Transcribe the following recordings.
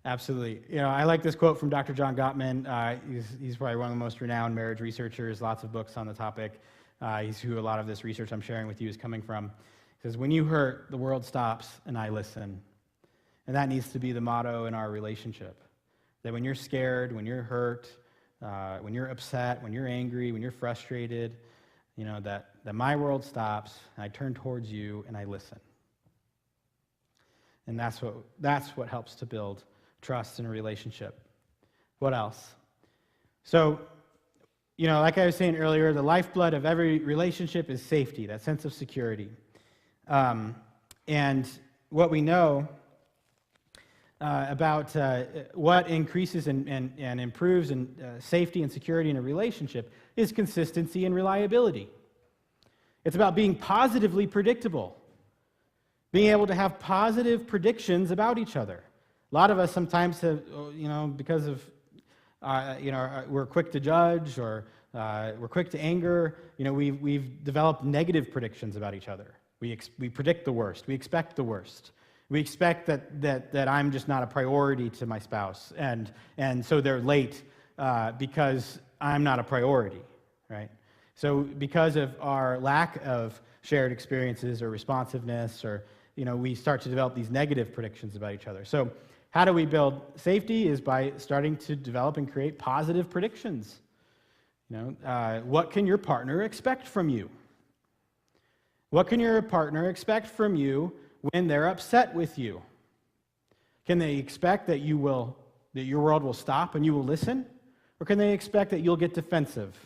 Absolutely. I like this quote from Dr. John Gottman. He's probably one of the most renowned marriage researchers, lots of books on the topic. He's who a lot of this research I'm sharing with you is coming from. He says, when you hurt, the world stops and I listen. And that needs to be the motto in our relationship. That when you're scared, when you're hurt, when you're upset, when you're angry, when you're frustrated, that my world stops and I turn towards you and I listen. And that's what helps to build trust in a relationship. What else? So, like I was saying earlier, the lifeblood of every relationship is safety, that sense of security. And what we know about what increases and improves safety and security in a relationship is consistency and reliability. It's about being positively predictable, being able to have positive predictions about each other. A lot of us sometimes have, because of, we're quick to judge or we're quick to anger, we've developed negative predictions about each other. We predict the worst. We expect the worst. We expect that I'm just not a priority to my spouse, and so they're late because I'm not a priority, right? So because of our lack of shared experiences or responsiveness, or we start to develop these negative predictions about each other. So how do we build safety? Is by starting to develop and create positive predictions. What can your partner expect from you? What can your partner expect from you when they're upset with you? Can they expect that your world will stop and you will listen? Or can they expect that you'll get defensive?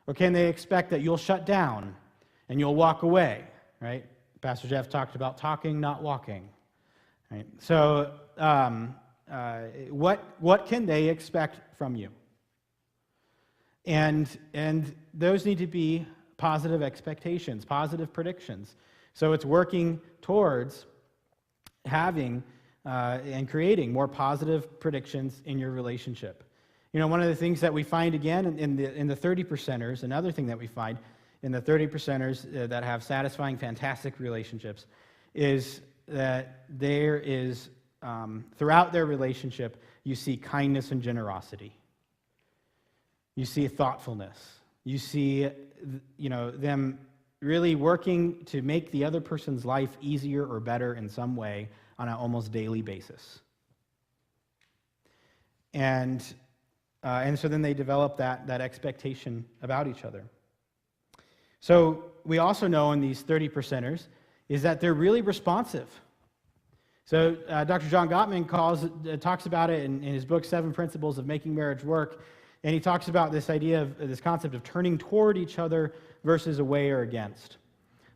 Or can they expect that you'll shut down and you'll walk away, right? Pastor Jeff talked about talking, not walking. Right? So what can they expect from you? And those need to be positive expectations, positive predictions. So it's working towards having and creating more positive predictions in your relationship. One of the things that we find again in the 30%ers, another thing that we find in the 30%ers that have satisfying, fantastic relationships, is that there is, throughout their relationship, you see kindness and generosity. You see thoughtfulness. You see, them really working to make the other person's life easier or better in some way on an almost daily basis. And so then they develop that expectation about each other. So we also know in these 30%ers is that they're really responsive. So Dr. John Gottman talks about it in his book, 7 Principles of Making Marriage Work, and he talks about this idea of this concept of turning toward each other versus away or against.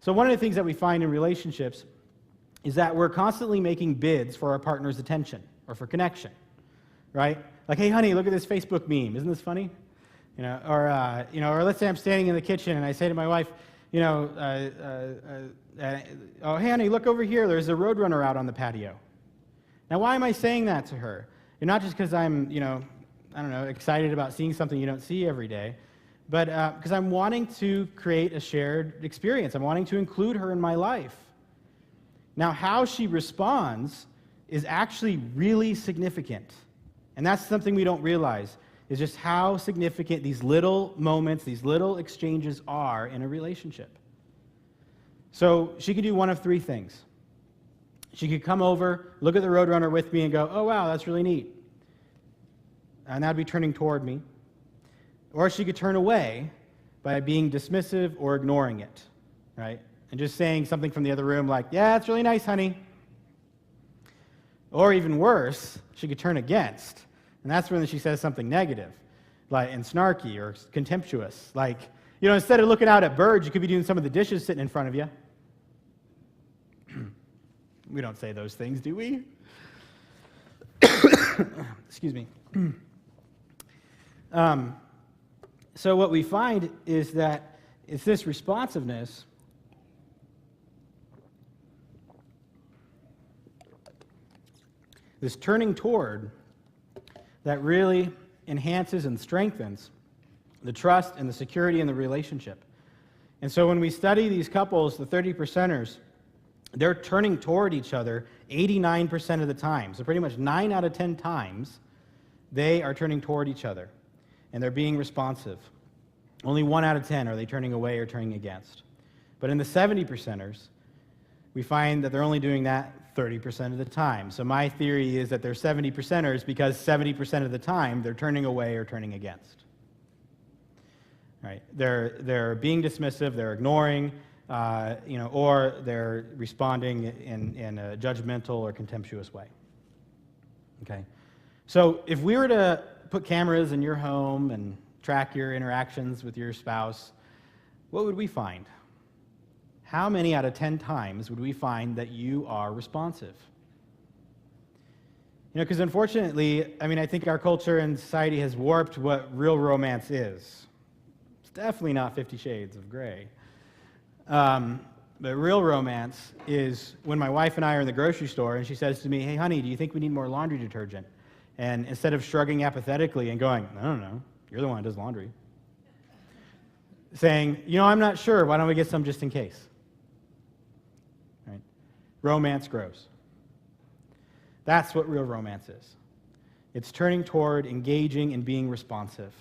So one of the things that we find in relationships is that we're constantly making bids for our partner's attention or for connection, right? Like, hey, honey, look at this Facebook meme. Isn't this funny? Or let's say I'm standing in the kitchen and I say to my wife, oh, hey, honey, look over here. There's a Roadrunner out on the patio. Now, why am I saying that to her? Not just because I'm, excited about seeing something you don't see every day, but because I'm wanting to create a shared experience. I'm wanting to include her in my life. Now, how she responds is actually really significant. And that's something we don't realize, is just how significant these little moments, these little exchanges are in a relationship. So she could do one of 3 things. She could come over, look at the Roadrunner with me and go, oh, wow, that's really neat. And that would be turning toward me. Or she could turn away by being dismissive or ignoring it, right? And just saying something from the other room like, yeah, it's really nice, honey. Or even worse, she could turn against. And that's when she says something negative, and snarky or contemptuous. Like, instead of looking out at birds, you could be doing some of the dishes sitting in front of you. We don't say those things, do we? Excuse me. So what we find is that it's this responsiveness this turning toward that really enhances and strengthens the trust and the security in the relationship. And so when we study these couples, the 30%ers, they're turning toward each other 89% of the time. So pretty much 9 out of 10 times, they are turning toward each other, and they're being responsive. Only 1 out of 10 are they turning away or turning against. But in the 70%ers, we find that they're only doing that 30% of the time. So my theory is that they're 70%ers because 70% of the time they're turning away or turning against. Right? They're being dismissive, they're ignoring, or they're responding in a judgmental or contemptuous way. Okay? So if we were to put cameras in your home and track your interactions with your spouse, what would we find? How many out of 10 times would we find that you are responsive? Because unfortunately, I think our culture and society has warped what real romance is. It's definitely not 50 Shades of Grey. But real romance is when my wife and I are in the grocery store and she says to me, "Hey, honey, do you think we need more laundry detergent?" And instead of shrugging apathetically and going, "I don't know, you're the one who does laundry," saying, "I'm not sure, why don't we get some just in case?" Right? Romance grows. That's what real romance is. It's turning toward, engaging, and being responsive.